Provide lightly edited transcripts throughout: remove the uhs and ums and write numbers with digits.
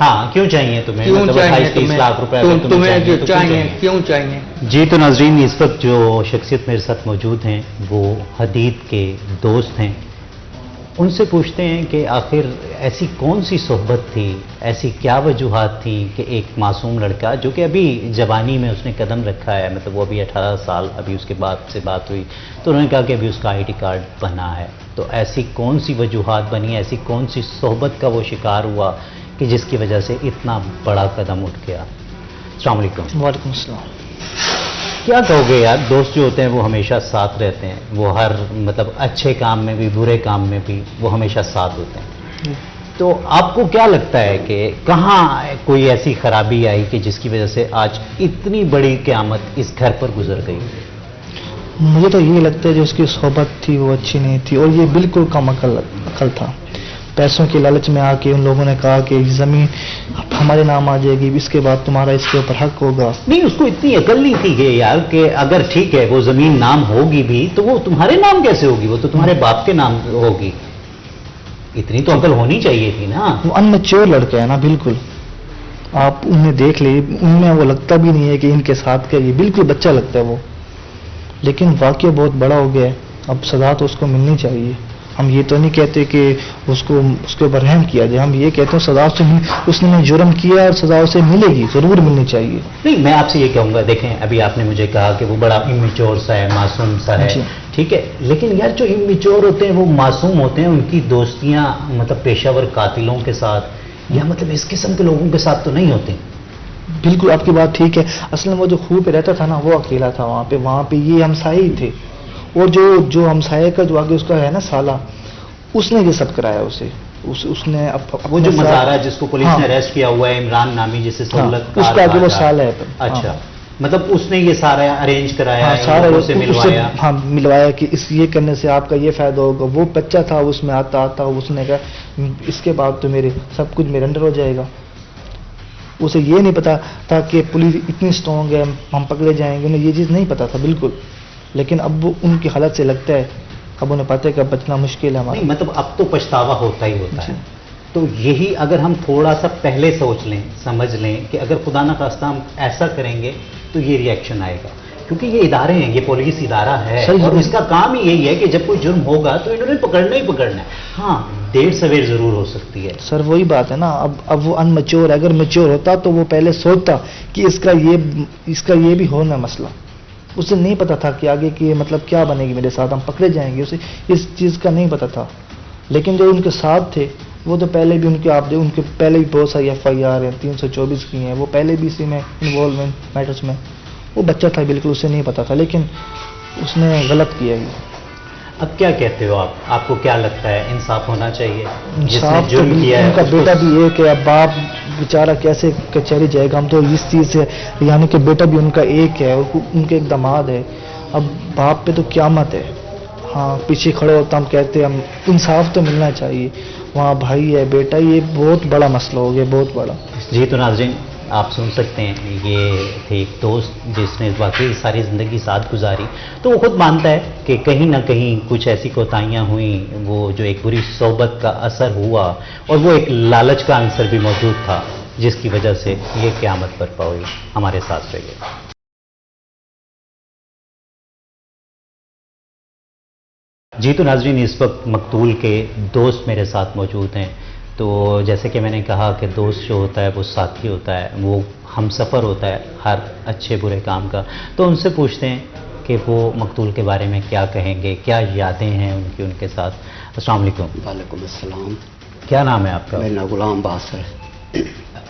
ہاں کیوں چاہیے تمہیں؟ کیوں مطلب چاہیے 28-30 لاکھ روپے اگر تمہیں جو تو چاہیے کیوں چاہیے؟ جی تو ناظرین، اس وقت جو شخصیت میرے ساتھ موجود ہیں وہ حدید کے دوست ہیں. ان سے پوچھتے ہیں کہ آخر ایسی کون سی صحبت تھی، ایسی کیا وجوہات تھیں کہ ایک معصوم لڑکا جو کہ ابھی جوانی میں اس نے قدم رکھا ہے، مطلب وہ ابھی 18 سال، ابھی اس کے بعد سے بات ہوئی تو انہوں نے کہا کہ ابھی اس کا آئی ڈی کارڈ بنا ہے. تو ایسی کون سی وجوہات بنی، ایسی کون سی صحبت کا وہ شکار ہوا کہ جس کی وجہ سے اتنا بڑا قدم اٹھ گیا؟ السلام علیکم. وعلیکم السلام. کیا کہو گے یار، دوست جو ہوتے ہیں وہ ہمیشہ ساتھ رہتے ہیں، وہ ہر مطلب اچھے کام میں بھی برے کام میں بھی وہ ہمیشہ ساتھ ہوتے ہیں. تو آپ کو کیا لگتا ہے کہ کہاں کوئی ایسی خرابی آئی کہ جس کی وجہ سے آج اتنی بڑی قیامت اس گھر پر گزر گئی؟ مجھے تو یہ لگتا ہے جو اس کی صحبت تھی وہ اچھی نہیں تھی، اور یہ بالکل کم عقل تھا. پیسوں کے لالچ میں آ کے ان لوگوں نے کہا کہ یہ زمین ہمارے نام آ جائے گی، اس کے بعد تمہارا اس کے اوپر حق ہوگا. نہیں، اس کو اتنی عقل نہیں تھی کہ یار کہ اگر ٹھیک ہے وہ زمین نام ہوگی بھی تو وہ تمہارے نام کیسے ہوگی، وہ تو تمہارے باپ کے نام ہوگی. اتنی تو عقل ہونی چاہیے تھی نا. وہ ان میچور لڑکا ہے نا، بالکل. آپ انہیں دیکھ لیں، ان میں وہ لگتا بھی نہیں ہے کہ ان کے ساتھ کیا، یہ بالکل بچہ لگتا ہے وہ. لیکن واقعہ بہت بڑا ہو گیا ہے، اب سزا تو اس کو ملنی چاہیے. ہم یہ تو نہیں کہتے کہ اس کے اوپر رحم کیا جائے، ہم یہ کہتے ہیں سزا سے اس نے جرم کیا اور سزا اسے ملے گی، ضرور ملنی چاہیے. نہیں، میں آپ سے یہ کہوں گا، دیکھیں ابھی آپ نے مجھے کہا کہ وہ بڑا امیچور سا ہے، معصوم سا ہے، ٹھیک ہے، لیکن یار جو امیچور ہوتے ہیں وہ معصوم ہوتے ہیں، ان کی دوستیاں مطلب پیشہ ور قاتلوں کے ساتھ یا مطلب اس قسم کے لوگوں کے ساتھ تو نہیں ہوتی. بالکل آپ کی بات ٹھیک ہے. اصل میں وہ جو خوہ پہ رہتا تھا نا وہ اکیلا تھا وہاں پہ یہ ہمسائے ہی تھے، اور جو ہمسائے کا جو آگے اس کا ہے نا سالہ، اس نے یہ سب کرایا اسے. اس نے وہ جو مزارہ جس کو پولیس نے اریسٹ کیا ہوا ہے، عمران نامی، جسے سہولت اس کا آگے وہ سال ہے. اچھا، مطلب اس نے یہ سارا ارینج کرایا، سارا سے ملوایا. ہاں ملوایا کہ یہ کرنے سے آپ کا یہ فائدہ ہوگا. وہ بچہ تھا اس میں آتا اس نے کہا اس کے بعد تو میرے سب کچھ میرے انڈر ہو جائے گا. اسے یہ نہیں پتا تھا کہ پولیس اتنی اسٹرانگ ہے، ہم پکڑے جائیں گے، انہیں یہ چیز نہیں پتا تھا بالکل. لیکن اب وہ ان کی حالت سے لگتا ہے، اب انہیں پتہ ہے کہ بچنا مشکل ہے ہمارا. مطلب اب تو پچھتاوا ہوتا ہی ہوتا ہے. تو یہی اگر ہم تھوڑا سا پہلے سوچ لیں، سمجھ لیں کہ اگر خدا نہ خواستہ ہم ایسا کریں گے تو یہ ری ایکشن آئے گا. کیونکہ یہ ادارے ہیں، یہ پولیس ادارہ ہے اور اس کا کام ہی یہی ہے کہ جب کوئی جرم ہوگا تو انہوں نے پکڑنا ہی پکڑنا ہے. ہاں دیر سویر ضرور ہو سکتی ہے. سر وہی بات ہے نا، اب وہ ان میچور ہے. اگر میچور ہوتا تو وہ پہلے سوچتا کہ اس کا یہ بھی ہونا مسئلہ. اسے نہیں پتا تھا کہ آگے کی مطلب کیا بنے گی میرے ساتھ، ہم پکڑے جائیں گے، اسے اس چیز کا نہیں پتا تھا. لیکن جو ان کے ساتھ تھے وہ تو پہلے بھی ان کے پہلے بھی بہت ساری FIR ہیں، 324 کی ہیں، وہ پہلے بھی اسی میں انوالومنٹ میٹرز میں. وہ بچہ تھا بالکل، اسے نہیں پتا تھا، لیکن اس نے غلط کیا ہی. اب کیا کہتے ہو آپ کو کیا لگتا ہے انصاف ہونا چاہیے؟ انصاف تو ان کا بیٹا بھی ایک ہے، اب باپ بیچارہ کیسے کچہری جائے گا. ہم تو اس چیز سے یعنی کہ بیٹا بھی ان کا ایک ہے، ان کے ایک داماد ہے. اب باپ پہ تو قیامت ہے. ہاں پیچھے کھڑے ہوتا ہم کہتے ہیں ہم انصاف تو ملنا چاہیے. وہاں بھائی ہے بیٹا، یہ بہت بڑا مسئلہ ہو گیا، بہت بڑا. جی تو ناظرین آپ سن سکتے ہیں، یہ تھے ایک دوست جس نے واقعی ساری زندگی ساتھ گزاری. تو وہ خود مانتا ہے کہ کہیں نہ کہیں کچھ ایسی کوتاہیاں ہوئیں، وہ جو ایک بری صحبت کا اثر ہوا اور وہ ایک لالچ کا عنصر بھی موجود تھا جس کی وجہ سے یہ قیامت برپا ہوئی. ہمارے ساتھ رہیے. جی تو ناظرین اس وقت مقتول کے دوست میرے ساتھ موجود ہیں. تو جیسے کہ میں نے کہا کہ دوست جو ہوتا ہے وہ ساتھی ہوتا ہے، وہ ہم سفر ہوتا ہے ہر اچھے برے کام کا. تو ان سے پوچھتے ہیں کہ وہ مقتول کے بارے میں کیا کہیں گے، کیا یادیں ہیں ان کے ساتھ. السلام علیکم. وعلیکم السلام. کیا نام ہے آپ کا؟ میرا غلام عباس ہے.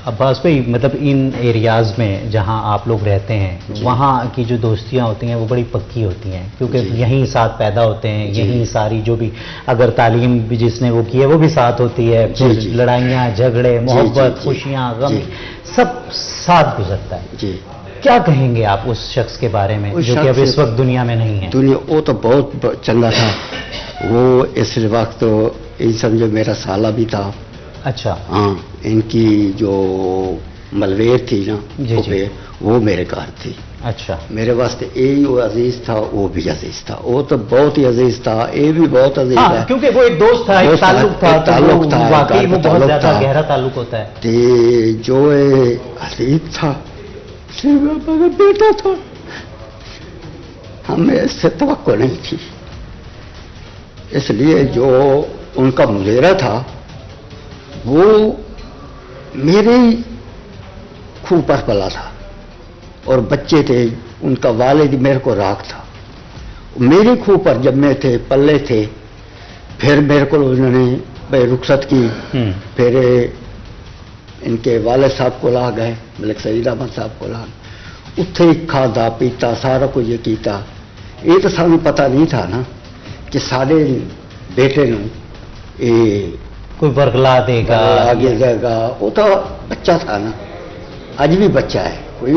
عباس بھائی، مطلب ان ایریاز میں جہاں آپ لوگ رہتے ہیں وہاں کی جو دوستیاں ہوتی ہیں وہ بڑی پکی ہوتی ہیں، کیونکہ یہیں ساتھ پیدا ہوتے ہیں، یہیں ساری جو بھی اگر تعلیم بھی جس نے وہ کی ہے وہ بھی ساتھ ہوتی ہے، لڑائیاں جھگڑے محبت خوشیاں غم سب ساتھ گزرتا ہے. جی کیا کہیں گے آپ اس شخص کے بارے میں جو کہ اب اس وقت دنیا میں نہیں ہے؟ دنیا وہ تو بہت چنگا تھا. وہ اس وقت ان سمجھو میرا سالہ بھی تھا. اچھا. ہاں ان کی جو ملویر تھی نا وہ میرے گھر تھی. اچھا. میرے واسطے یہ وہ عزیز تھا, وہ بھی عزیز تھا, وہ تو بہت ہی عزیز تھا, یہ بھی بہت عزیز ہاں ہے. کیونکہ وہ ایک دوست تھا, ایک تعلق تھا, ایک تعلق تھا, واقعی وہ بہت تعلق زیادہ تھا. گہرا تعلق ہوتا ہے. تے جو عزیز تھا میرا بیٹا تھا, ہمیں اس سے توقع نہیں تھی. اس لیے جو ان کا مظاہرہ تھا وہ میرے ہی خون پر پلا تھا, اور بچے تھے, ان کا والد میرے کو راکھ تھا. میرے خون پر جب میں تھے, پلے تھے, پھر میرے کو انہوں نے بھائی رخصت کی. پھر ان کے والد صاحب کو لا گئے, ملک سعید احمد صاحب کو لا, اتھے ہی کھادا پیتا سارا کچھ یہ کیتا. یہ تو سانو پتہ نہیں تھا نا کہ سارے بیٹے نو کوئی برگلا دے گا, آگے جائے گا. وہ تو بچہ تھا نا, آج بھی بچہ ہے, کوئی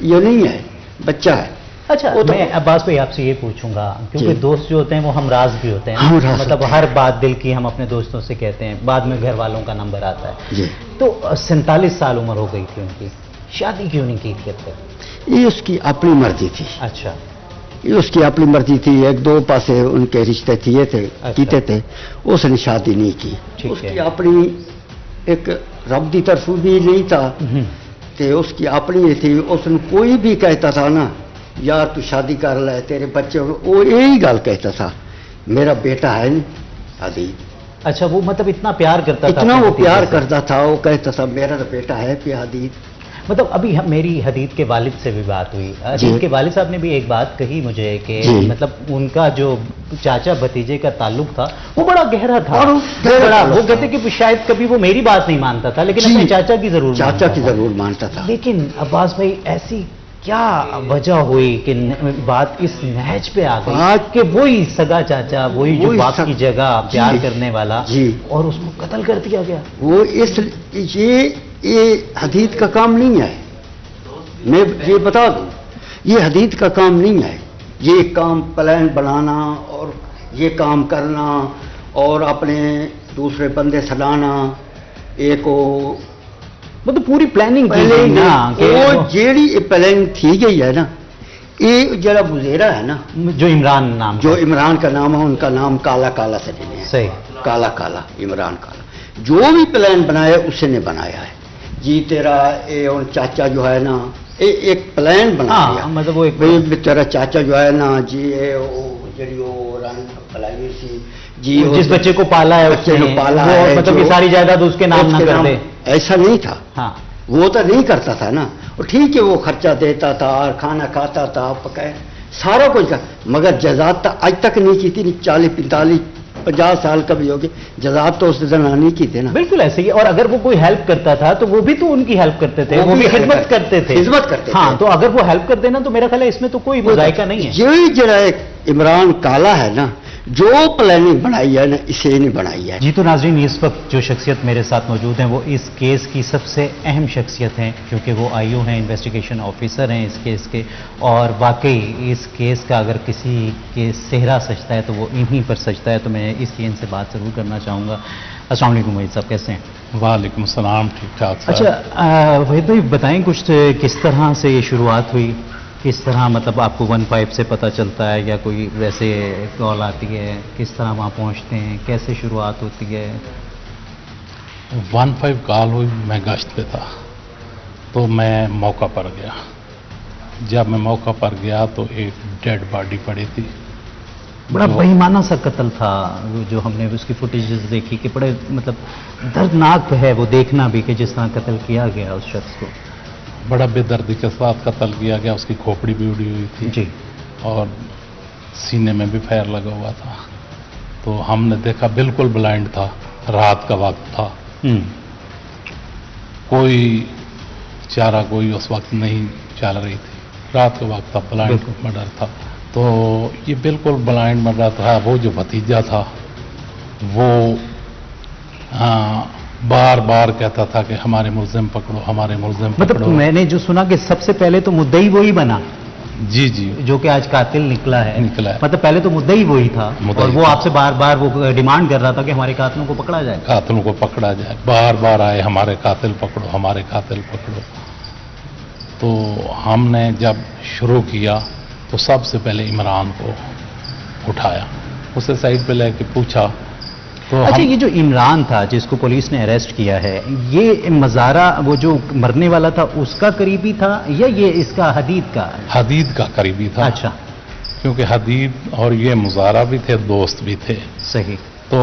یہ نہیں ہے, بچہ ہے. اچھا میں عباس بھائی آپ سے یہ پوچھوں گا, کیونکہ دوست جو ہوتے ہیں وہ ہمراز بھی ہوتے ہیں, مطلب ہر بات دل کی ہم اپنے دوستوں سے کہتے ہیں, بعد میں گھر والوں کا نمبر آتا ہے. تو 47 سال عمر ہو گئی تھی ان کی, شادی کیوں نہیں کی تھی اب تک؟ یہ اس کی اپنی مرضی تھی. اچھا. یہ اس کی اپنی مرضی تھی. ایک دو پاسے ان کے رشتے کیتے تھے, اس نے شادی نہیں کی. اس کی اپنی ایک رب کی طرف بھی نہیں تھا, تے اس کی اپنی تھی. اس نے کوئی بھی کہتا تھا نا یار تو شادی کر لے, تیرے بچے, وہ یہی گل کہتا تھا, میرا بیٹا ہے حدید. اچھا, وہ مطلب اتنا پیار کرتا تھا, اتنا وہ پیار کرتا تھا, وہ کہتا تھا میرا تو بیٹا ہے پہ حدید. مطلب ابھی میری حدید کے والد سے بھی بات ہوئی, حدید کے والد صاحب نے بھی ایک بات کہی مجھے کہ مطلب ان کا جو چاچا بھتیجے کا تعلق تھا وہ بڑا گہرا تھا. وہ کہتے کہ شاید کبھی وہ میری بات نہیں مانتا تھا لیکن اپنے چاچا کی ضرور مانتا تھا. لیکن عباس بھائی ایسی کیا وجہ ہوئی کہ بات اس نہج پہ آ گئی کہ وہی سگا چاچا, وہی جو باپ کی جگہ پیار کرنے والا, اور اس کو قتل کر دیا گیا؟ وہ یہ حدید کا کام نہیں ہے, میں یہ بتا دوں, یہ حدید کا کام نہیں ہے. یہ کام پلان بنانا اور یہ کام کرنا اور اپنے دوسرے بندے سلانا, ایک مطلب پوری پلاننگ جیڑی پلاننگ تھی گئی ہے نا, یہ جڑا مظاہرہ ہے نا جو عمران کا نام ہے, ان کا نام کالا کالا سے لینے ہیں. صحیح, کالا کالا, عمران کالا. جو بھی پلان بنایا اس نے بنایا ہے. جی تیرا اور چاچا جو ہے نا, ایک پلان بنا دیا, مطلب تیرا چاچا جو ہے نا جی جڑی وہ رنگ پلائی سی جی, جس بچے کو پالا ہے بچے کو پالا ہے, مطلب یہ ساری جائیداد اس کے نام نہ کر دے. ایسا نہیں تھا. ہاں وہ تو نہیں کرتا تھا نا, اور ٹھیک ہے وہ خرچہ دیتا تھا اور کھانا کھاتا تھا, پکائے سارا کچھ تھا, مگر جزات آج تک نہیں کی تھی. 40 45 50 سال کا بھی ہوگی, جزات تو اس زنانی کی تھے نا. بالکل ایسے ہی. اور اگر وہ کوئی ہیلپ کرتا تھا تو وہ بھی تو ان کی ہیلپ کرتے تھے, وہ بھی خدمت کرتے تھے. ہاں, تو اگر وہ ہیلپ کر دینا تو میرا خیال ہے اس میں تو کوئی مذائقہ نہیں ہے. یہی جڑا ایک عمران کالا ہے نا, جو پلاننگ بنائی ہے نا, اسے نہیں بنائی ہے. جی تو ناظرین, اس وقت جو شخصیت میرے ساتھ موجود ہیں وہ اس کیس کی سب سے اہم شخصیت ہیں, کیونکہ وہ IO ہیں, انویسٹیگیشن آفیسر ہیں اس کیس کے, اور واقعی اس کیس کا اگر کسی کے صحرا سجتا ہے تو وہ انہی پر سجتا ہے. تو میں اس لیے ان سے بات ضرور کرنا چاہوں گا. السلام علیکم وحید صاحب, کیسے ہیں؟ وعلیکم السلام, ٹھیک ٹھاک. اچھا وحید بھائی بتائیں کچھ, کس طرح سے یہ شروعات ہوئی, کس طرح مطلب آپ کو 15 سے پتہ چلتا ہے یا کوئی ویسے کال آتی ہے, کس طرح وہاں پہنچتے ہیں, کیسے شروعات ہوتی ہے؟ 15 کال ہوئی, میں گشت پہ تھا تو میں موقع پر گیا. جب میں موقع پر گیا تو ایک ڈیڈ باڈی پڑی تھی. بڑا بےایمانہ سا قتل تھا جو ہم نے اس کی فوٹیجز دیکھی کہ بڑے مطلب دردناک ہے وہ دیکھنا بھی کہ جس طرح قتل کیا گیا اس شخص کو. بڑا بے دردی کے ساتھ قتل کیا گیا. اس کی کھوپڑی بھی اڑی ہوئی تھی جی, اور سینے میں بھی فائر لگا ہوا تھا. تو ہم نے دیکھا بالکل بلائنڈ تھا, رات کا وقت تھا, کوئی چارہ کوئی اس وقت نہیں چل رہی تھی, رات کا وقت تھا, بلائنڈ مرڈر تھا. تو یہ بالکل بلائنڈ مرڈر تھا. وہ جو بھتیجا تھا وہ بار بار کہتا تھا کہ ہمارے ملزم پکڑو, ہمارے ملزم پکڑو. مطلب میں نے جو سنا کہ سب سے پہلے تو مدعی وہی بنا, جی جی, جو کہ آج قاتل نکلا ہے. مطلب پہلے تو مدعی وہی تھا, اور وہ آپ سے بار بار وہ ڈیمانڈ کر رہا تھا کہ ہمارے قاتلوں کو پکڑا جائے. قاتلوں کو پکڑا جائے, بار بار آئے, ہمارے قاتل پکڑو, ہمارے قاتل پکڑو. تو ہم نے جب شروع کیا تو سب سے پہلے عمران کو اٹھایا، اسے سائڈ پہ لے کے پوچھا تو اچھا، یہ جو عمران تھا جس کو پولیس نے اریسٹ کیا ہے، یہ مزارہ وہ جو مرنے والا تھا اس کا قریبی تھا یا یہ اس کا حدید کا؟ حدید کا قریبی تھا، اچھا، کیونکہ حدید اور یہ مزارہ بھی تھے، دوست بھی تھے، صحیح، تو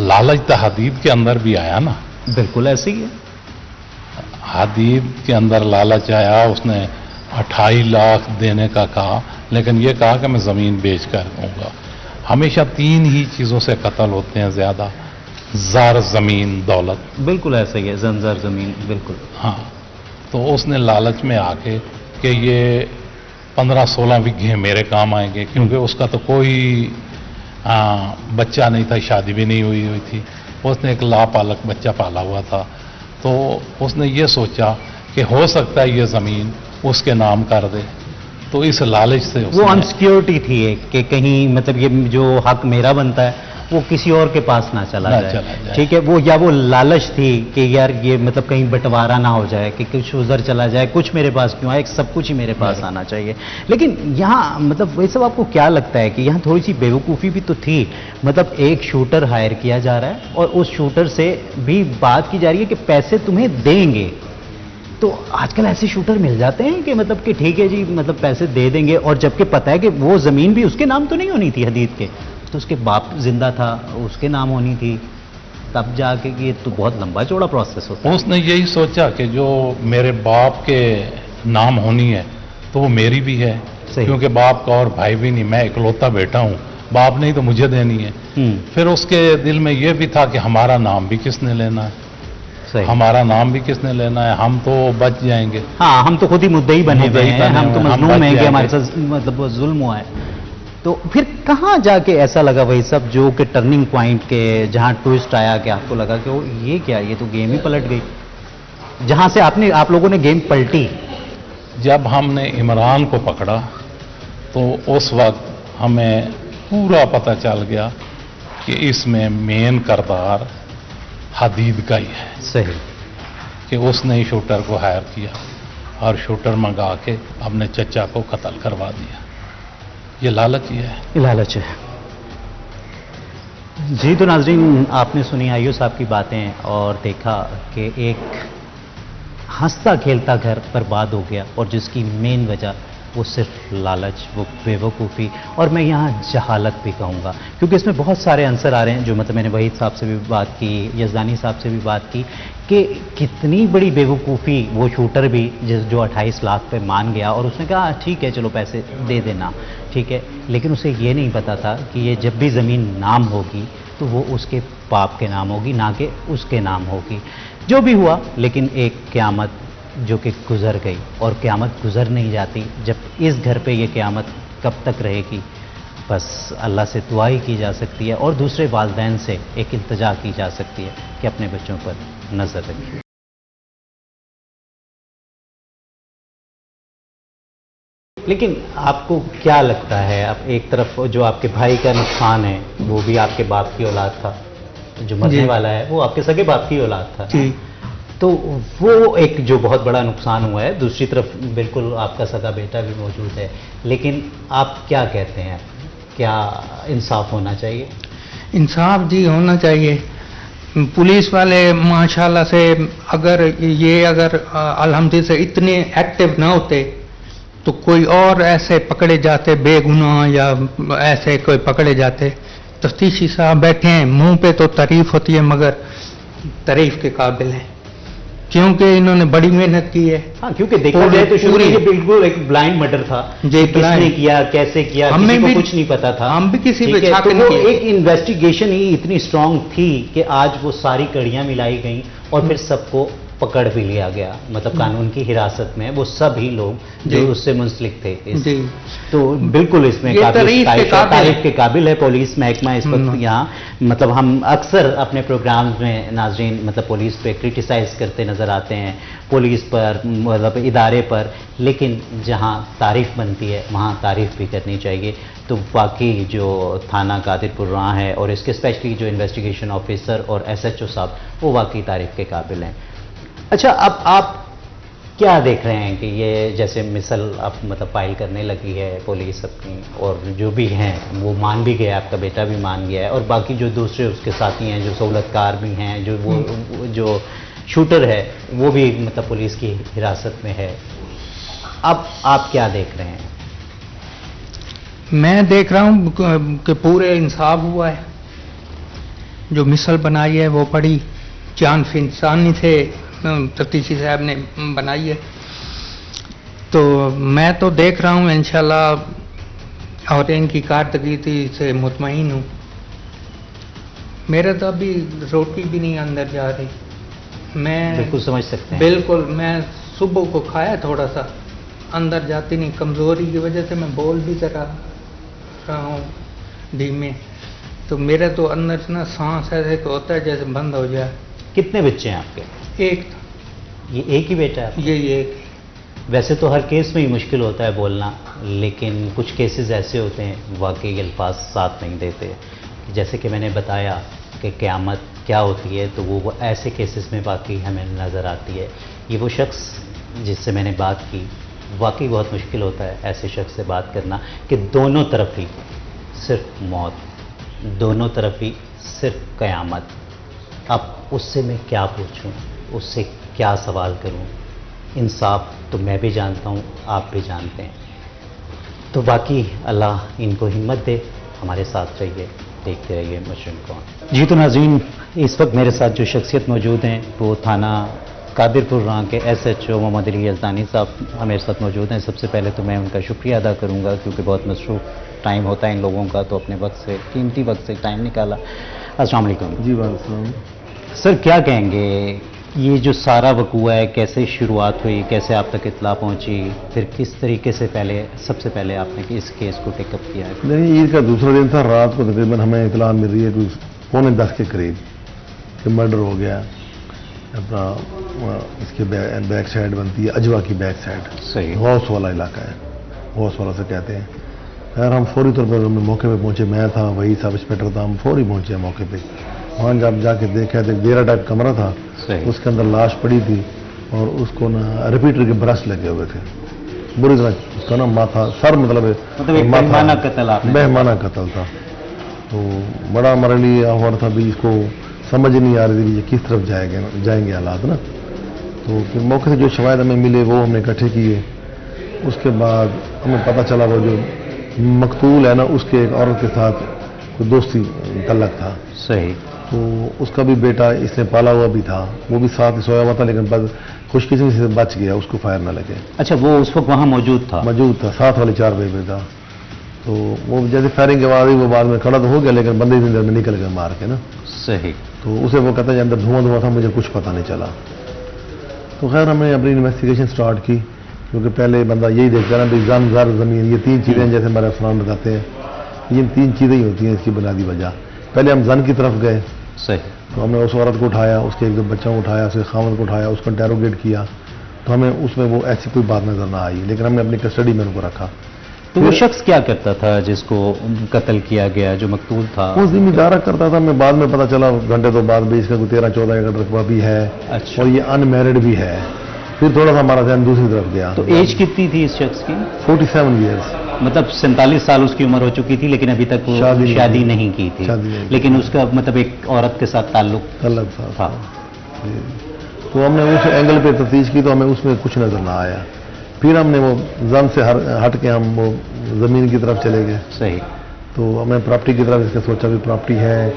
لالچ تو حدید کے اندر بھی آیا نا، بالکل ایسے ہی ہے۔ حدید کے اندر لالچ آیا، اس نے 28 لاکھ دینے کا کہا، لیکن یہ کہا کہ میں زمین بیچ کر دوں گا۔ ہمیشہ 3 ہی چیزوں سے قتل ہوتے ہیں زیادہ، زر، زمین، دولت۔ بالکل ایسا ہی ہے، زنزر زمین، بالکل۔ ہاں، تو اس نے لالچ میں آ کے کہ یہ 15-16 بیگھے میرے کام آئیں گے، کیونکہ اس کا تو کوئی بچہ نہیں تھا، شادی بھی نہیں ہوئی تھی، اس نے ایک لاپالک بچہ پالا ہوا تھا، تو اس نے یہ سوچا کہ ہو سکتا ہے یہ زمین اس کے نام کر دے، تو اس لالچ سے اس وہ نے انسیکیورٹی تھی ایک کہ کہیں مطلب یہ جو حق میرا بنتا ہے وہ کسی اور کے پاس نہ چلا جائے، ٹھیک ہے، وہ یا وہ لالچ تھی کہ یار یہ مطلب کہیں بٹوارا نہ ہو جائے کہ کچھ ادھر چلا جائے، کچھ میرے پاس کیوں آئے، سب کچھ ہی میرے پاس آنا چاہیے۔ لیکن یہاں مطلب یہ سب آپ کو کیا لگتا ہے کہ یہاں تھوڑی سی بیوقوفی بھی تو تھی؟ مطلب ایک شوٹر ہائر کیا جا رہا ہے اور اس شوٹر سے بھی بات کی جا رہی ہے کہ پیسے تمہیں دیں گے، تو آج کل ایسے شوٹر مل جاتے ہیں کہ مطلب کہ ٹھیک ہے جی مطلب پیسے دے دیں گے، اور جبکہ پتہ ہے کہ وہ زمین بھی اس کے نام تو نہیں ہونی تھی حدید کے، تو اس کے باپ زندہ تھا، اس کے نام ہونی تھی، تب جا کے یہ تو بہت لمبا چوڑا پروسیس ہوتا ہے۔ اس نے یہی سوچا کہ جو میرے باپ کے نام ہونی ہے تو وہ میری بھی ہے، صحیح۔ کیونکہ باپ کا اور بھائی بھی نہیں، میں اکلوتا بیٹا ہوں، باپ نہیں تو مجھے دینی ہے۔ پھر اس کے دل میں یہ بھی تھا کہ ہمارا نام بھی کس نے لینا ہے، صحیح، ہمارا نام بھی کس نے لینا ہے، ہم تو بچ جائیں گے۔ ہاں، ہم تو خود ہی مدعی بنے ہوئے ہیں، ہم تو ہم مظلوم بچ ہیں کہ جائیں ہمارے گے۔ ساتھ مطلب وہ ظلم ہوا ہے۔ تو پھر کہاں جا کے ایسا لگا وہی سب جو کہ ٹرننگ پوائنٹ کے جہاں ٹوئسٹ آیا کہ آپ کو لگا کہ یہ کیا، یہ تو گیم ہی پلٹ گئی، جہاں سے آپ لوگوں نے گیم پلٹی؟ جب ہم نے عمران کو پکڑا تو اس وقت ہمیں پورا پتہ چل گیا کہ اس میں مین کردار حدید کا ہی ہے، صحیح، کہ اس نے ہی شوٹر کو ہائر کیا اور شوٹر منگا کے اپنے چچا کو قتل کروا دیا۔ یہ لالچ ہی ہے، لالچ ہے۔ جی تو ناظرین، آپ نے سنی آئیو صاحب کی باتیں اور دیکھا کہ ایک ہنستا کھیلتا گھر برباد ہو گیا، اور جس کی مین وجہ وہ صرف لالچ، وہ بے وقوفی، اور میں یہاں جہالت بھی کہوں گا، کیونکہ اس میں بہت سارے عنصر آ رہے ہیں جو مطلب میں نے وحید صاحب سے بھی بات کی، یزدانی صاحب سے بھی بات کی کہ کتنی بڑی بے وقوفی وہ شوٹر بھی جو 28 لاکھ پہ مان گیا، اور اس نے کہا ٹھیک ہے چلو پیسے دے دینا، ٹھیک ہے، لیکن اسے یہ نہیں پتا تھا کہ یہ جب بھی زمین نام ہوگی تو وہ اس کے باپ کے نام ہوگی، نہ کہ اس کے نام ہوگی۔ جو بھی ہوا، لیکن ایک قیامت جو کہ گزر گئی، اور قیامت گزر نہیں جاتی، جب اس گھر پہ یہ قیامت کب تک رہے گی، بس اللہ سے دعا ہی کی جا سکتی ہے، اور دوسرے والدین سے ایک التجا کی جا سکتی ہے کہ اپنے بچوں پر نظر رکھیے۔ لیکن آپ کو کیا لگتا ہے، اب ایک طرف جو آپ کے بھائی کا نقصان ہے وہ بھی آپ کے باپ کی اولاد تھا، جو مرنے جی۔ والا ہے وہ آپ کے سگے باپ کی اولاد تھا، جی، تو وہ ایک جو بہت بڑا نقصان ہوا ہے، دوسری طرف بالکل آپ کا سگا بیٹا بھی موجود ہے، لیکن آپ کیا کہتے ہیں، کیا انصاف ہونا چاہیے؟ انصاف جی ہونا چاہیے۔ پولیس والے ماشاءاللہ سے اگر الحمدللہ سے اتنے ایکٹیو نہ ہوتے تو کوئی اور ایسے پکڑے جاتے بے گناہ، یا ایسے کوئی پکڑے جاتے۔ تفتیشی صاحب بیٹھے ہیں، منہ پہ تو تعریف ہوتی ہے مگر تعریف کے قابل ہیں، کیونکہ انہوں نے بڑی محنت کی ہے۔ ہاں، کیونکہ دیکھا جائے تو شروع میں یہ بالکل ایک بلائنڈ مرڈر تھا، جی، کس نے کیا، کیسے کیا، ہمیں کسی کو بھی کچھ نہیں پتا تھا، ہم بھی کسی پہ ٹھیک ہے، شک تو نہیں وہ کیے۔ ایک انویسٹیگیشن ہی اتنی اسٹرانگ تھی کہ آج وہ ساری کڑیاں ملائی گئیں اور پھر سب کو پکڑ بھی لیا گیا، مطلب قانون کی حراست میں وہ سب ہی لوگ جو جی۔ اس سے منسلک تھے جی، تو بالکل اس میں یہ تعریف کے قابل ہے۔ تعریف کے قابل ہے پولیس محکمہ اس وقت یہاں، مطلب ہم اکثر اپنے پروگرامز میں ناظرین مطلب پولیس پہ کرٹیسائز کرتے نظر آتے ہیں، پولیس پر مطلب ادارے پر، لیکن جہاں تعریف بنتی ہے وہاں تعریف بھی کرنی چاہیے۔ تو واقعی جو تھانہ قادر پور ہے اور اس کے اسپیشلی جو انویسٹیگیشن آفیسر اور SHO صاحب وہ واقعی تعریف کے قابل ہیں۔ اچھا، اب آپ کیا دیکھ رہے ہیں کہ یہ جیسے مثل اب مطلب فائل کرنے لگی ہے پولیس اپنی، اور جو بھی ہیں وہ مان بھی گیا، آپ کا بیٹا بھی مان گیا ہے، اور باقی جو دوسرے اس کے ساتھی ہیں جو سہولت کار بھی ہیں، جو وہ جو شوٹر ہے وہ بھی مطلب پولیس کی حراست میں ہے، اب آپ کیا دیکھ رہے ہیں؟ میں دیکھ رہا ہوں کہ پورے انصاف ہوا ہے، جو مثل بنائی ہے وہ پڑی، جان فنسانی سے تفتیشی صاحب نے بنائی ہے، تو میں تو دیکھ رہا ہوں انشاءاللہ اور ان کی کارکردگی سے مطمئن ہوں۔ میرے تو ابھی روٹی بھی نہیں اندر جا رہی، میں بالکل سمجھ سکتے ہیں۔ بالکل، میں صبح کو کھایا تھوڑا سا، اندر جاتی نہیں، کمزوری کی وجہ سے میں بول بھی کر رہا ہوں دھیمے، تو میرے تو اندر سے نا سانس ایسے کہ ہوتا ہے جیسے بند ہو جائے۔ کتنے بچے ہیں آپ کے؟ ایک یہ ایک ہی بیٹا ہے؟ یہی ایک۔ ویسے تو ہر کیس میں ہی مشکل ہوتا ہے بولنا، لیکن کچھ کیسز ایسے ہوتے ہیں واقعی الفاظ ساتھ نہیں دیتے، جیسے کہ میں نے بتایا کہ قیامت کیا ہوتی ہے، تو وہ ایسے کیسز میں واقعی ہمیں نظر آتی ہے۔ یہ وہ شخص جس سے میں نے بات کی، واقعی بہت مشکل ہوتا ہے ایسے شخص سے بات کرنا کہ دونوں طرف ہی صرف موت، دونوں طرف ہی صرف قیامت۔ اب اس سے میں کیا پوچھوں، اس سے کیا سوال کروں؟ انصاف تو میں بھی جانتا ہوں، آپ بھی جانتے ہیں، تو باقی اللہ ان کو ہمت دے، ہمارے ساتھ رہیے، دیکھتے رہیے مجرم کون۔ جی تو ناظرین، اس وقت میرے ساتھ جو شخصیت موجود ہیں وہ تھانہ قادر پور راں کے SHO محمد علی یزدانی صاحب ہمارے ساتھ موجود ہیں۔ سب سے پہلے تو میں ان کا شکریہ ادا کروں گا کیونکہ بہت مصروف ٹائم ہوتا ہے ان لوگوں کا، تو اپنے وقت سے، قیمتی وقت سے ٹائم نکالا۔ السلام علیکم۔ جی وعلیکم السلام۔ سر کیا کہیں گے، یہ جو سارا وقوع ہے کیسے شروعات ہوئی، کیسے آپ تک اطلاع پہنچی، پھر کس طریقے سے سب سے پہلے آپ نے اس کیس کو ٹیک اپ کیا ہے؟ نہیں، عید کا دوسرا دن تھا، رات کو تقریباً ہمیں اطلاع مل رہی ہے کہ 9:45 کے قریب کہ مرڈر ہو گیا اپنا اس کے بیک سائڈ بنتی ہے اجوا کی بیک سائڈ، صحیح، غوث والا علاقہ ہے، غوث والا سے کہتے ہیں۔ خیر ہم فوری طور پر موقع پہ پہنچے، میں تھا، وہی سب انسپیکٹر تھا، ہم فوری پہنچے موقع پہ۔ وہاں جب جا کے دیکھا تو ڈیرا ٹائپ کمرہ تھا، صحیح، اس کے اندر لاش پڑی تھی اور اس کو نا ریپیٹر کے برش لگے ہوئے تھے، بری طرح اس کا نا ماتھا، سر مطلب ایک مہمانہ قتل آپ نے، مہمانہ قتل تھا۔ تو بڑا ہمارے لیے آفر تھا بھی، اس کو سمجھ نہیں آ رہی تھی کہ کس طرف جائیں گے حالات نا۔ تو پھر موقع سے جو شواہد ہمیں ملے وہ ہم نے اکٹھے کیے۔ اس کے بعد ہمیں پتہ چلا وہ جو مقتول ہے نا اس کے ایک عورت کے ساتھ کوئی دوستی تعلق تھا، صحیح، تو اس کا بھی بیٹا اس نے پالا ہوا بھی تھا، وہ بھی ساتھ ہی سویا ہوا تھا، لیکن بعد خوش قسمتی سے بچ گیا، اس کو فائر نہ لگے، اچھا وہ اس وقت وہاں موجود تھا؟ موجود تھا، ساتھ والے 4 بھائی تھا۔ تو وہ جیسے فائرنگ کے بعد ہی وہ بعد میں کھڑا تو ہو گیا، لیکن بندے کے اندر میں نکل گیا مار کے نا۔ صحیح، تو اسے وہ کہتا ہے اندر دھواں تھا، مجھے کچھ پتہ نہیں چلا۔ تو خیر ہم نے اپنی انویسٹیگیشن سٹارٹ کی، کیونکہ پہلے بندہ یہی دیکھتا نا بھی زن زر زمین، یہ 3 چیزیں جیسے ہمارے افسران بتاتے ہیں، یہ 3 چیزیں ہی ہوتی ہیں اس کی بنیادی وجہ۔ پہلے ہم زن کی طرف گئے، صحیح، تو ہم نے اس عورت کو اٹھایا، اس کے 1-2 بچوں کو اٹھایا، اس کے خاوند کو اٹھایا، اس کو انٹیروگیٹ کیا، تو ہمیں اس میں وہ ایسی کوئی بات نظر نہ آئی، لیکن ہم نے اپنی کسٹڈی میں ان کو رکھا۔ تو وہ شخص کیا کرتا تھا جس کو قتل کیا گیا، جو مقتول تھا؟ وہ ذمہ دارہ کرتا تھا، ہمیں بعد میں پتہ چلا گھنٹے تو بعد بھی اس کا کوئی 13-14 ایکڑ رقبہ بھی ہے، اچھا، اور یہ ان میرڈ بھی ہے۔ پھر تھوڑا سا ہمارا ذہن دوسری طرف گیا۔ تو ایج کتنی تھی اس شخص کی؟ 47 ایئرس، مطلب 47 سال اس کی عمر ہو چکی تھی، لیکن ابھی تک وہ شادی نہیں کی تھی، شادی نہیں کی، لیکن اس کا مطلب ایک عورت کے ساتھ تعلق الگ تھا۔ جی۔ تو ہم نے اس اینگل پہ تفتیش کی تو ہمیں اس میں کچھ نظر نہ آیا۔ پھر ہم نے وہ زن سے ہٹ کے ہم وہ زمین کی طرف چلے گئے، صحیح، تو ہمیں پراپرٹی کی طرف اس کا سوچا بھی پراپرٹی ہے،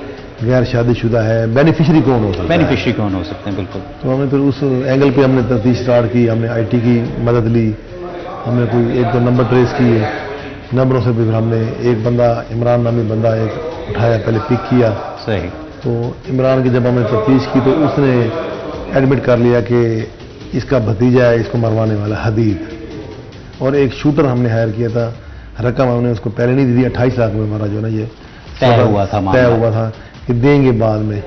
غیر شادی شدہ ہے، بینیفیشری کون ہو سکتا ہے، بینیفیشری کون ہو سکتے ہیں، بالکل۔ تو ہمیں پھر اس اینگل پہ ہم نے تفتیش اسٹارٹ کی، ہم نے IT کی مدد لی، ہم نے کوئی 1-2 نمبر ٹریس کیے، نمبروں سے بھی پھر ہم نے ایک بندہ عمران نامی بندہ ایک اٹھایا، پہلے پک کیا۔ صحیح، تو عمران کی جب ہم نے تفتیش کی تو اس نے ایڈمٹ کر لیا کہ اس کا بھتیجا ہے اس کو مروانے والا حدید، اور ایک شوٹر ہم نے ہائر کیا تھا، رقم ہم نے اس کو پہلے نہیں دی تھی، 28 لاکھ میں ہمارا جو نا یہ طے ہوا تھا کہ دیں گے بعد میں،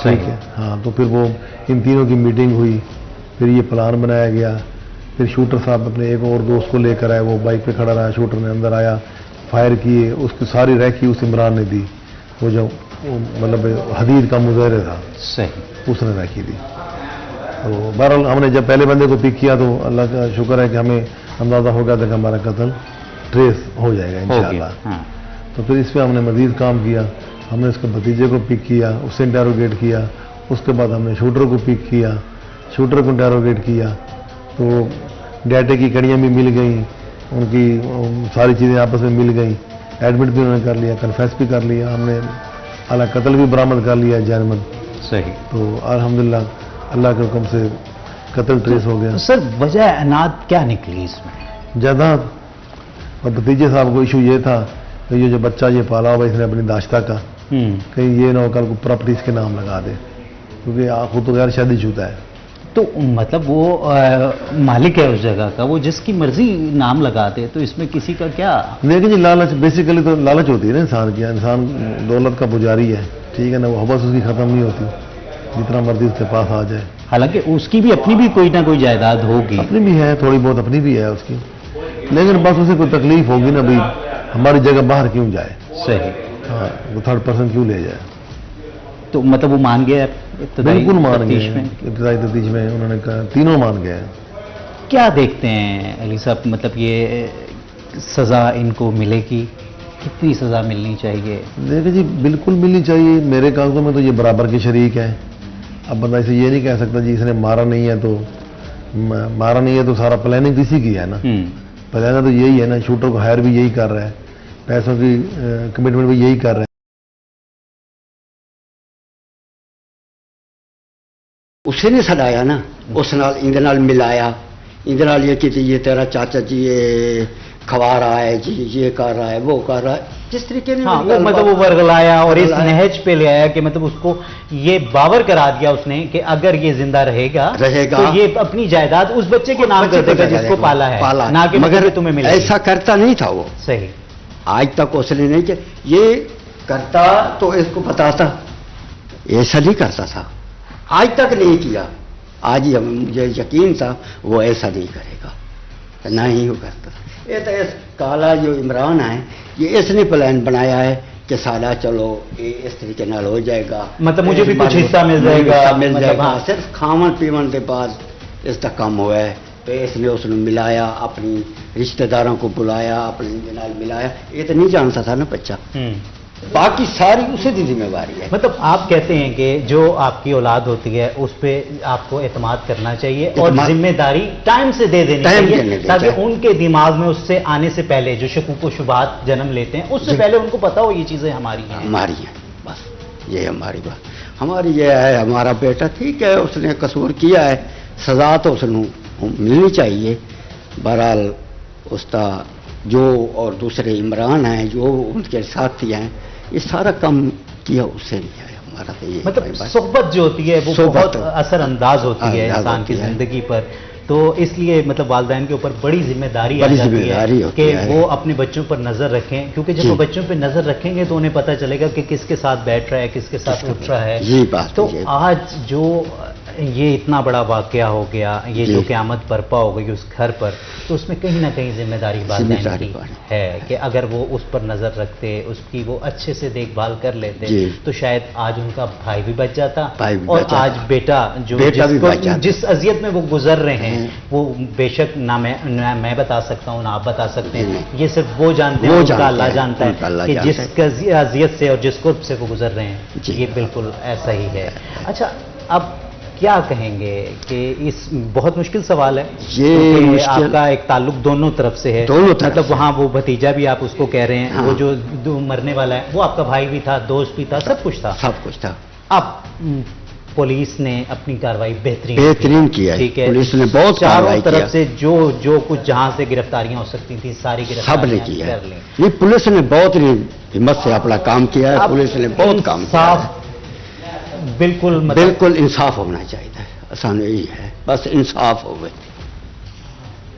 ٹھیک ہے۔ ہاں، تو پھر وہ ان تینوں کی میٹنگ ہوئی، پھر یہ پلان بنایا گیا، پھر شوٹر صاحب اپنے ایک اور دوست کو لے کر آئے، وہ بائک پہ کھڑا رہا، شوٹر نے اندر آیا، فائر کیے، اس کی ساری ریکی اس عمران نے دی، وہ جو مطلب حدید کا مظاہرے تھا صحیح، اس نے ریکی دی۔ تو بہرحال ہم نے جب پہلے بندے کو پک کیا تو اللہ کا شکر ہے کہ ہمیں اندازہ ہو گیا تھا کہ ہمارا قتل ٹریس ہو جائے گا انشاءاللہ. ہاں. تو پھر اس پہ ہم نے مزید کام کیا. ہم نے اس کے بھتیجے کو پک کیا, اس سے انٹیروگیٹ کیا. اس کے بعد ہم نے شوٹر کو پک کیا, شوٹر کو انٹیروگیٹ کیا. تو ڈیٹے کی کڑیاں بھی مل گئیں, ان کی ساری چیزیں آپس میں مل گئیں. ایڈمٹ بھی انہوں نے کر لیا, کنفیس بھی کر لیا. ہم نے اعلیٰ قتل بھی برآمد کر لیا جانمد. صحیح. تو الحمدللہ اللہ کے حکم سے قتل ٹریس ہو گیا. سر وجہ عناد کیا نکلی اس میں؟ جائیداد. اور بھتیجے صاحب کو ایشو یہ تھا کہ یہ جو بچہ یہ پالا ہوا اس نے اپنی داشتہ کا, کہیں یہ نہ ہو کل کو پراپرٹی اس کے نام لگا دے, کیونکہ خود تو غیر شادی شدہ ہے. تو مطلب وہ مالک ہے اس جگہ کا, وہ جس کی مرضی نام لگا دے, تو اس میں کسی کا کیا؟ لیکن جی لالچ, بیسیکلی تو لالچ ہوتی ہے نا انسان کی. انسان دولت کا پجاری ہے, ٹھیک ہے نا, وہ حوث اس کی ختم نہیں ہوتی جتنا مرضی اس کے پاس آ جائے. حالانکہ اس کی بھی اپنی کوئی نہ کوئی جائیداد ہوگی. اپنی بھی ہے, تھوڑی بہت اپنی بھی ہے اس کی, لیکن بس اسے کوئی تکلیف ہوگی نا بھائی ہماری جگہ باہر کیوں جائے. صحیح. ہاں, وہ تھرڈ پرسن کیوں لے جائے. تو مطلب وہ مان گیا بالکل مان گئے. ابتدائی تفتیش میں انہوں نے کہا تینوں مان گئے. کیا دیکھتے ہیں علی صاحب, مطلب یہ سزا ان کو ملے گی, کتنی سزا ملنی چاہیے؟ دیکھیں جی بالکل ملنی چاہیے. میرے کاغذوں میں تو یہ برابر کے شریک ہے. اب بندہ اسے یہ نہیں کہہ سکتا جی اس نے مارا نہیں ہے تو سارا پلاننگ اسی کی ہے نا. پلاننگ تو یہی ہے نا, شوٹر کو ہائر بھی یہی کر رہا ہے, پیسوں کی کمٹمنٹ بھی یہی کر رہا ہے. اسے نے سدایا نا, اس نال اندے نال ملایا, اندے نال یہ کہ یہ تیرا چاچا جی یہ کھوا رہا ہے جی, یہ کر رہا ہے, وہ کر رہا ہے, جس طریقے نے مطلب وہ ورگلایا اور اس نہج پہ لے آیا کہ مطلب اس کو یہ باور کرا دیا اس نے کہ اگر یہ زندہ رہے گا تو یہ اپنی جائیداد اس بچے کے نام کر دے گا جس کو پالا ہے, نہ کہ مگر تمہیں ملے. ایسا کرتا نہیں تھا وہ. صحیح. آج تک اس نے نہیں کیا. یہ کرتا تو اس کو بتاتا, ایسا نہیں کرتا تھا, آج تک نہیں کیا. آج ہی مجھے یقین تھا وہ ایسا نہیں کرے گا, نہ ہی وہ کرتا. یہ تو اس کالا جو عمران ہے یہ اس نے پلان بنایا ہے کہ سارا چلو یہ اس طریقے نال ہو جائے گا, مطلب مجھے بھی کچھ حصہ مل جائے گا. صرف کھاون پیون کے بعد اس کا کم ہوا ہے. تو اس نے اس نے ملایا, اپنی رشتہ داروں کو بلایا, اپنے نال ملایا. یہ تو نہیں جانتا تھا نا بچہ. باقی ساری اسی کی ذمہ داری ہے. مطلب آپ کہتے ہیں کہ جو آپ کی اولاد ہوتی ہے اس پہ آپ کو اعتماد کرنا چاہیے اور ذمہ داری ٹائم سے دے دینی چاہیے, تاکہ ان کے دماغ میں اس سے آنے سے پہلے جو شکوک و شبہات جنم لیتے ہیں اس سے پہلے ان کو پتا ہو یہ چیزیں ہماری ہیں. ہماری ہیں, بس یہ ہماری بات. ہماری یہ ہے, ہمارا بیٹا ٹھیک ہے, اس نے قصور کیا ہے, سزا تو اس نے ملنی چاہیے. بہرحال اس کا جو اور دوسرے عمران ہیں جو ان کے ساتھی ہیں, یہ سارا کام کیا اس سے نہیں ہے. ہمارا تو یہ مطلب صحبت جو ہوتی ہے وہ بہت اثر انداز ہوتی ہے انسان کی زندگی پر. تو اس لیے مطلب والدین کے اوپر بڑی ذمہ داری آ جاتی ہے کہ وہ اپنے بچوں پر نظر رکھیں, کیونکہ جب وہ بچوں پہ نظر رکھیں گے تو انہیں پتہ چلے گا کہ کس کے ساتھ بیٹھ رہا ہے, کس کے ساتھ اٹھ رہا ہے. تو آج جو یہ اتنا بڑا واقعہ ہو گیا, یہ جو قیامت برپا ہو گئی اس گھر پر, تو اس میں کہیں نہ کہیں ذمہ داری والدین کی ہے کہ اگر وہ اس پر نظر رکھتے, اس کی وہ اچھے سے دیکھ بھال کر لیتے تو شاید آج ان کا بھائی بھی بچ جاتا, اور آج بیٹا جو جس اذیت میں وہ گزر رہے ہیں وہ بے شک نہ میں بتا سکتا ہوں نہ آپ بتا سکتے ہیں. یہ صرف وہ جانتے ہیں, ان کا اللہ جانتا ہے کہ جس اذیت سے اور جس قرب سے وہ گزر رہے ہیں, یہ بالکل ایسا ہی ہے. اچھا, اب کیا کہیں گے کہ اس بہت مشکل سوال ہے, یہ آپ کا ایک تعلق دونوں طرف سے ہے, مطلب وہاں وہ بھتیجا بھی آپ اس کو کہہ رہے ہیں, وہ جو مرنے والا ہے وہ آپ کا بھائی بھی تھا, دوست بھی تھا, سب کچھ تھا. اب پولیس نے اپنی کارروائی بہترین کی ہے, ٹھیک ہے, پولیس نے بہت چاروں طرف سے جو کچھ جہاں سے گرفتاریاں ہو سکتی تھیں ساری گرفتاریاں کر لیں. یہ پولیس نے بہت ہمت سے اپنا کام کیا ہے, پولیس نے بہت کام کیا ہے. بالکل انصاف ہونا چاہیے. آسان یہی ہے, بس انصاف ہو گئے,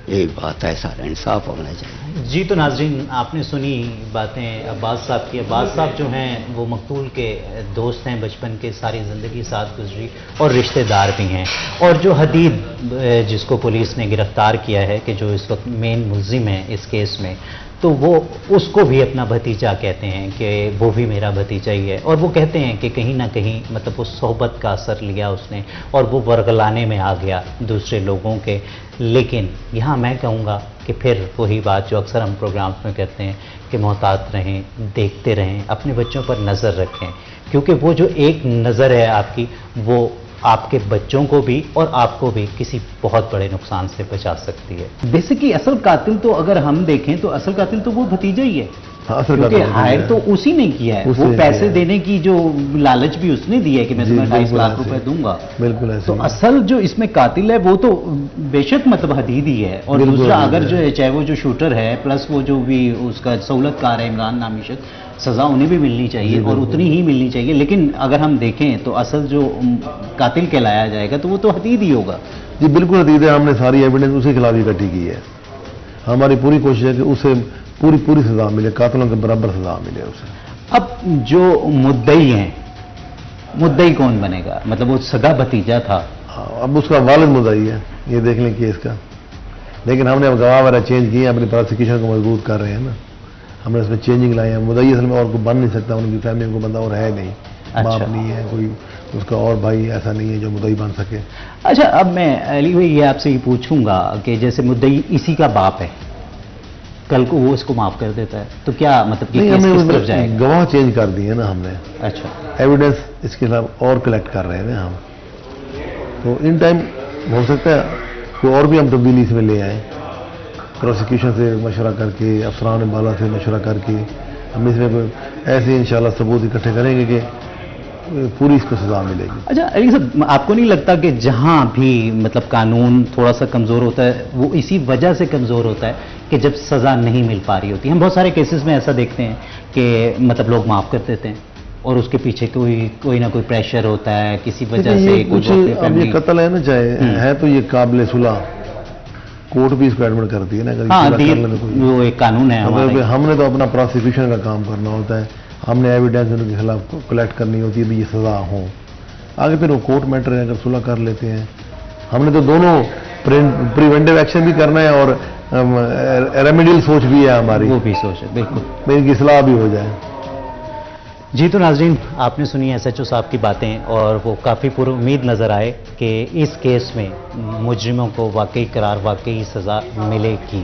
یہی بات ہے, سارا انصاف ہونا چاہیے. جی تو ناظرین آپ نے سنی باتیں عباس صاحب کی. عباس صاحب جو ہیں وہ مقتول کے دوست ہیں, بچپن کے ساری زندگی ساتھ گزری اور رشتہ دار بھی ہیں. اور جو حدید جس کو پولیس نے گرفتار کیا ہے کہ جو اس وقت مین ملزم ہے اس کیس میں, تو وہ اس کو بھی اپنا بھتیجا کہتے ہیں کہ وہ بھی میرا بھتیجا ہی ہے. اور وہ کہتے ہیں کہ کہیں نہ کہیں مطلب وہ صحبت کا اثر لیا اس نے اور وہ ورگلانے میں آ گیا دوسرے لوگوں کے. لیکن یہاں میں کہوں گا کہ پھر وہی بات جو اکثر ہم پروگرامز میں کہتے ہیں کہ محتاط رہیں, دیکھتے رہیں, اپنے بچوں پر نظر رکھیں, کیونکہ وہ جو ایک نظر ہے آپ کی وہ آپ کے بچوں کو بھی اور آپ کو بھی کسی بہت بڑے نقصان سے بچا سکتی ہے. بیسکلی اصل قاتل تو اگر ہم دیکھیں تو اصل قاتل تو وہ بھتیجا ہی ہے, کیونکہ ہائر تو اسی نے کیا ہے. وہ پیسے دینے کی جو لالچ بھی اس نے دی ہے کہ میں تمہیں 28 لاکھ روپے دوں گا. بالکل ایسے. تو اصل جو اس میں قاتل ہے وہ تو بے شک مطلب حدید ہی ہے. اور دوسرا اگر جو ہے چاہے وہ جو شوٹر ہے پلس وہ جو بھی اس کا سہولت کار ہے عمران نامی شخص, سزا انہیں بھی ملنی چاہیے اور اتنی ہی ملنی چاہیے. لیکن اگر ہم دیکھیں تو اصل جو قاتل کہلایا جائے گا تو وہ تو حدید ہی ہوگا. جی بالکل حدید ہے. ہم نے ساری ایویڈنس اسی کے خلاف اکٹھی کی ہے. ہماری پوری کوشش ہے کہ اسے پوری سزا ملے, قاتلوں کے برابر سزا ملے اسے. اب جو مدعی ہیں, مدعی کون بنے گا؟ مطلب وہ سگا بھتیجا تھا, اب اس کا والد مدعی ہے, یہ دیکھ لیں کیس کا. لیکن ہم نے اب گواہ وغیرہ چینج کیے ہیں, اپنی پروسیکیوشن کو مضبوط کر رہے ہیں نا. ہم نے اس میں چینجنگ لائی ہے. مدعی اصل میں اور کو بن نہیں سکتا, ان کی فیملی کو بندہ اور ہے نہیں, باپ نہیں ہے کوئی اس کا, اور بھائی ایسا نہیں ہے جو مدعی بن سکے. اچھا اب میں علی بھائی یہ آپ سے یہ پوچھوں گا کہ جیسے مدعی اسی کا باپ ہے, کل کو وہ اس کو معاف کر دیتا ہے تو کیا مطلب کہ کیس کس طرف جائے گا؟ گواہ چینج کر دیے نا ہم نے. اچھا, ایویڈنس اس کے خلاف اور کلیکٹ کر رہے ہیں ہم, تو ان ٹائم ہو سکتا ہے کوئی اور بھی ہم تبدیلی اس میں لے آئیں. پروسیکیوشن سے مشورہ کر کے, افسران بالا سے مشورہ کر کے ہم اس میں ایسے انشاءاللہ ثبوت اکٹھے کریں گے کہ پوری اس کو سزا ملے گی. اچھا علی صاحب, آپ کو نہیں لگتا کہ جہاں بھی مطلب قانون تھوڑا سا کمزور ہوتا ہے وہ اسی وجہ سے کمزور ہوتا ہے کہ جب سزا نہیں مل پا رہی ہوتی؟ ہم بہت سارے کیسز میں ایسا دیکھتے ہیں کہ مطلب لوگ معاف کر دیتے ہیں اور اس کے پیچھے کوئی نہ کوئی پریشر ہوتا ہے کسی وجہ سے. کچھ اب یہ قتل ہے نا, چاہے ہے تو یہ قابل صلح, کورٹ بھی اس کو ایڈمٹ کرتی ہے نا. وہ ایک قانون ہے. ہم نے تو اپنا پروسیکیوشن کا کام کرنا ہوتا ہے, ہم نے ایویڈنس ان کے خلاف کلیکٹ کرنی ہوتی ہے بھی یہ سزا ہو. آگے پھر وہ کورٹ میٹر ہے, اگر صلح کر لیتے ہیں. ہم نے تو دونوں پریونٹیو ایکشن بھی کرنا ہے اور ریمیڈیل سوچ بھی ہے ہماری, وہ بھی سوچ ہے بالکل, ان کی اصلاح بھی ہو جائے. جی تو ناظرین آپ نے سنی ایس ایچ او صاحب کی باتیں اور وہ کافی پر امید نظر آئے کہ اس کیس میں مجرموں کو واقعی سزا ملے گی.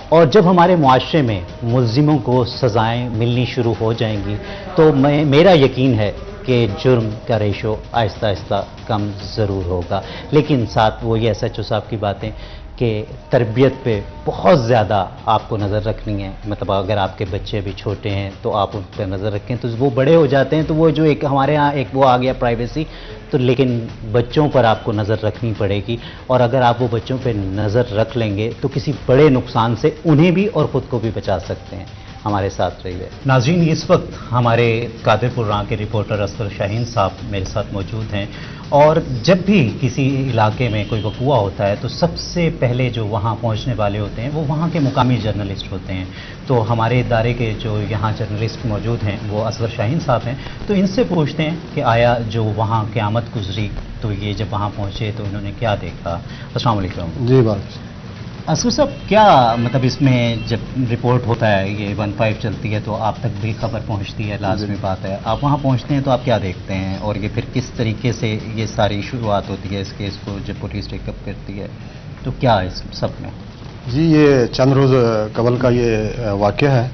اور جب ہمارے معاشرے میں ملزموں کو سزائیں ملنی شروع ہو جائیں گی تو میرا یقین ہے کہ جرم کا ریشو آہستہ آہستہ کم ضرور ہوگا. لیکن ساتھ وہی ایس ایچ او صاحب کی باتیں کہ تربیت پہ بہت زیادہ آپ کو نظر رکھنی ہے. مطلب اگر آپ کے بچے بھی چھوٹے ہیں تو آپ ان پہ نظر رکھیں, تو وہ بڑے ہو جاتے ہیں تو وہ جو ایک ہمارے ہاں ایک وہ آ گیا پرائیویسی, تو لیکن بچوں پر آپ کو نظر رکھنی پڑے گی. اور اگر آپ وہ بچوں پہ نظر رکھ لیں گے تو کسی بڑے نقصان سے انہیں بھی اور خود کو بھی بچا سکتے ہیں. ہمارے ساتھ رہیے. ناظرین اس وقت ہمارے قادر پور راں کے رپورٹر اسغر شاہین صاحب میرے ساتھ موجود ہیں, اور جب بھی کسی علاقے میں کوئی وقوع ہوتا ہے تو سب سے پہلے جو وہاں پہنچنے والے ہوتے ہیں وہ وہاں کے مقامی جرنلسٹ ہوتے ہیں. تو ہمارے ادارے کے جو یہاں جرنلسٹ موجود ہیں وہ اسغر شاہین صاحب ہیں, تو ان سے پوچھتے ہیں کہ آیا جو وہاں قیامت گزری تو یہ جب وہاں پہنچے تو انہوں نے کیا دیکھا. السلام علیکم. جی بات اسغر صاحب, کیا مطلب اس میں جب رپورٹ ہوتا ہے یہ 15 چلتی ہے تو آپ تک بھی خبر پہنچتی ہے, لازمی بات ہے. آپ وہاں پہنچتے ہیں تو آپ کیا دیکھتے ہیں اور یہ پھر کس طریقے سے یہ ساری شروعات ہوتی ہے اس کیس کو جب پولیس ٹیک اپ کرتی ہے تو کیا اس سب میں؟ جی یہ چند روز قبل کا یہ واقعہ ہے,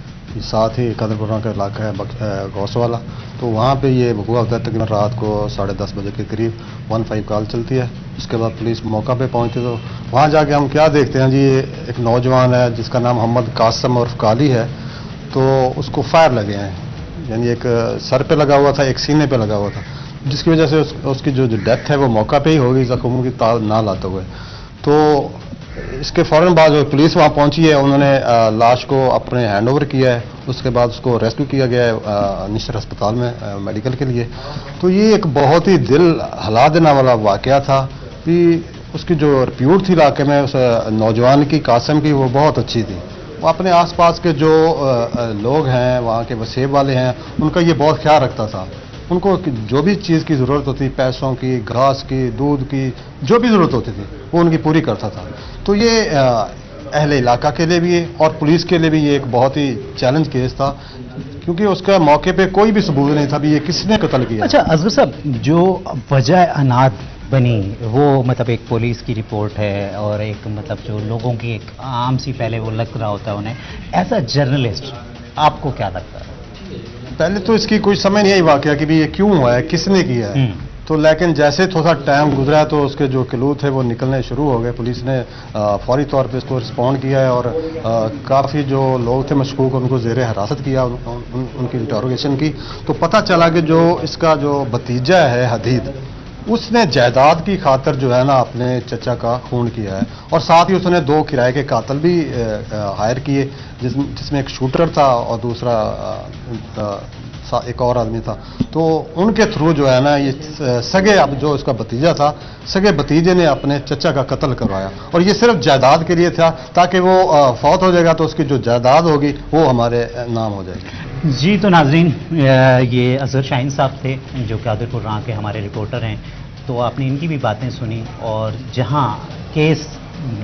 ساتھ ہی قادر پور راں کا علاقہ ہے غوث والا, تو وہاں پہ یہ وقوع ہوتا ہے. تقریباً رات کو 10:30 بجے کے قریب 15 کال چلتی ہے. اس کے بعد پولیس موقع پہ پہنچتی تو وہاں جا کے ہم کیا دیکھتے ہیں جی, ایک نوجوان ہے جس کا نام محمد قاسم عرف کالی ہے, تو اس کو فائر لگے ہیں, یعنی ایک سر پہ لگا ہوا تھا, ایک سینے پہ لگا ہوا تھا, جس کی وجہ سے اس کی جو ڈیتھ ہے وہ موقع پہ ہی ہو گئی زخموں کی تاب نہ لاتے ہوئے. تو اس کے فوراً بعد جو پولیس وہاں پہنچی ہے انہوں نے لاش کو اپنے ہینڈ اوور کیا ہے. اس کے بعد اس کو ریسکیو کیا گیا ہے نشتر ہسپتال میں میڈیکل کے لیے. تو یہ ایک بہت ہی دل ہلا دینے والا واقعہ تھا کہ اس کی جو ریپیوٹ تھی علاقے میں اس نوجوان کی, قاسم کی, وہ بہت اچھی تھی وہ اپنے آس پاس کے جو لوگ ہیں وہاں کے وسیب والے ہیں ان کا یہ بہت خیال رکھتا تھا. ان کو جو بھی چیز کی ضرورت ہوتی، پیسوں کی، گھاس کی، دودھ کی، جو بھی ضرورت ہوتی تھی وہ ان کی پوری کرتا تھا. تو یہ اہل علاقہ کے لیے بھی اور پولیس کے لیے بھی یہ ایک بہت ہی چیلنج کیس تھا، کیونکہ اس کا موقع پہ کوئی بھی ثبوت نہیں تھا بھی یہ کس نے قتل کیا. اچھا اصغر صاحب، جو وجہ انات بنی وہ مطلب ایک پولیس کی رپورٹ ہے اور ایک مطلب جو لوگوں کی ایک عام سی پہلے وہ لگ رہا ہوتا ہے انہیں، ایز اے جرنلسٹ آپ کو کیا لگتا ہے؟ پہلے تو اس کی کوئی سمجھ نہیں آئی واقعہ کہ بھی یہ کیوں ہوا ہے، کس نے کیا ہے. تو لیکن جیسے تھوڑا ٹائم گزرا تو اس کے جو کلو تھے وہ نکلنے شروع ہو گئے. پولیس نے فوری طور پہ اس کو رسپونڈ کیا ہے اور کافی جو لوگ تھے مشکوک ان کو زیر حراست کیا، ان کی انٹروگیشن کی. تو پتہ چلا کہ جو اس کا جو بھتیجا ہے حدید، اس نے جائیداد کی خاطر جو ہے نا اپنے چچا کا خون کیا ہے، اور ساتھ ہی اس نے 2 کرائے کے قاتل بھی ہائر کیے، جس میں ایک شوٹر تھا اور دوسرا ایک اور آدمی تھا. تو ان کے تھرو جو ہے نا یہ سگے، اب جو اس کا بھتیجا تھا، سگے بھتیجے نے اپنے چچا کا قتل کروایا، اور یہ صرف جائیداد کے لیے تھا تاکہ وہ فوت ہو جائے گا تو اس کی جو جائیداد ہوگی وہ ہمارے نام ہو جائے گی. جی تو ناظرین، یہ اظہر شاہین صاحب تھے جو قادر پور راں کے ہمارے رپورٹر ہیں. تو آپ نے ان کی بھی باتیں سنی، اور جہاں کیس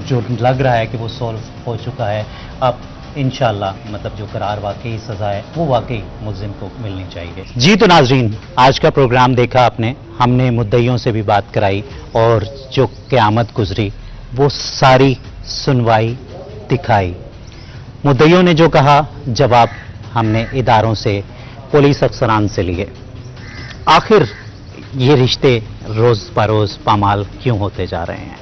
جو لگ رہا ہے کہ وہ سولو ہو چکا ہے، اب انشاءاللہ مطلب جو قرار واقعی سزا ہے وہ واقعی ملزم کو ملنی چاہیے. جی تو ناظرین، آج کا پروگرام دیکھا آپ نے، ہم نے مدعیوں سے بھی بات کرائی اور جو قیامت گزری وہ ساری سنوائی دکھائی. مدعیوں نے جو کہا جواب ہم نے اداروں سے، پولیس افسران سے لیے. آخر یہ رشتے روز بروز پامال کیوں ہوتے جا رہے ہیں؟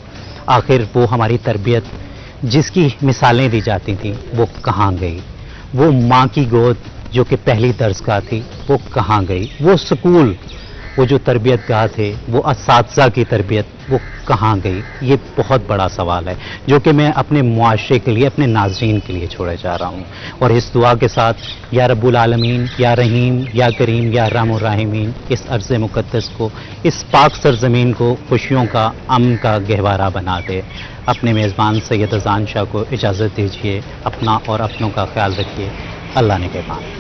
آخر وہ ہماری تربیت جس کی مثالیں دی جاتی تھیں وہ کہاں گئی؟ وہ ماں کی گود جو کہ پہلی درسگاہ تھی وہ کہاں گئی؟ وہ سکول، وہ جو تربیت گاہ تھے، وہ اساتذہ کی تربیت وہ کہاں گئی؟ یہ بہت بڑا سوال ہے جو کہ میں اپنے معاشرے کے لیے، اپنے ناظرین کے لیے چھوڑے جا رہا ہوں. اور اس دعا کے ساتھ، یا رب العالمین، یا رحیم، یا کریم، یا ارحم الراحمین، اس ارض مقدس کو، اس پاک سرزمین کو خوشیوں کا، امن کا گہوارہ بنا دے. اپنے میزبان سید اذان شاہ کو اجازت دیجیے. اپنا اور اپنوں کا خیال رکھیے. اللہ نگہبان.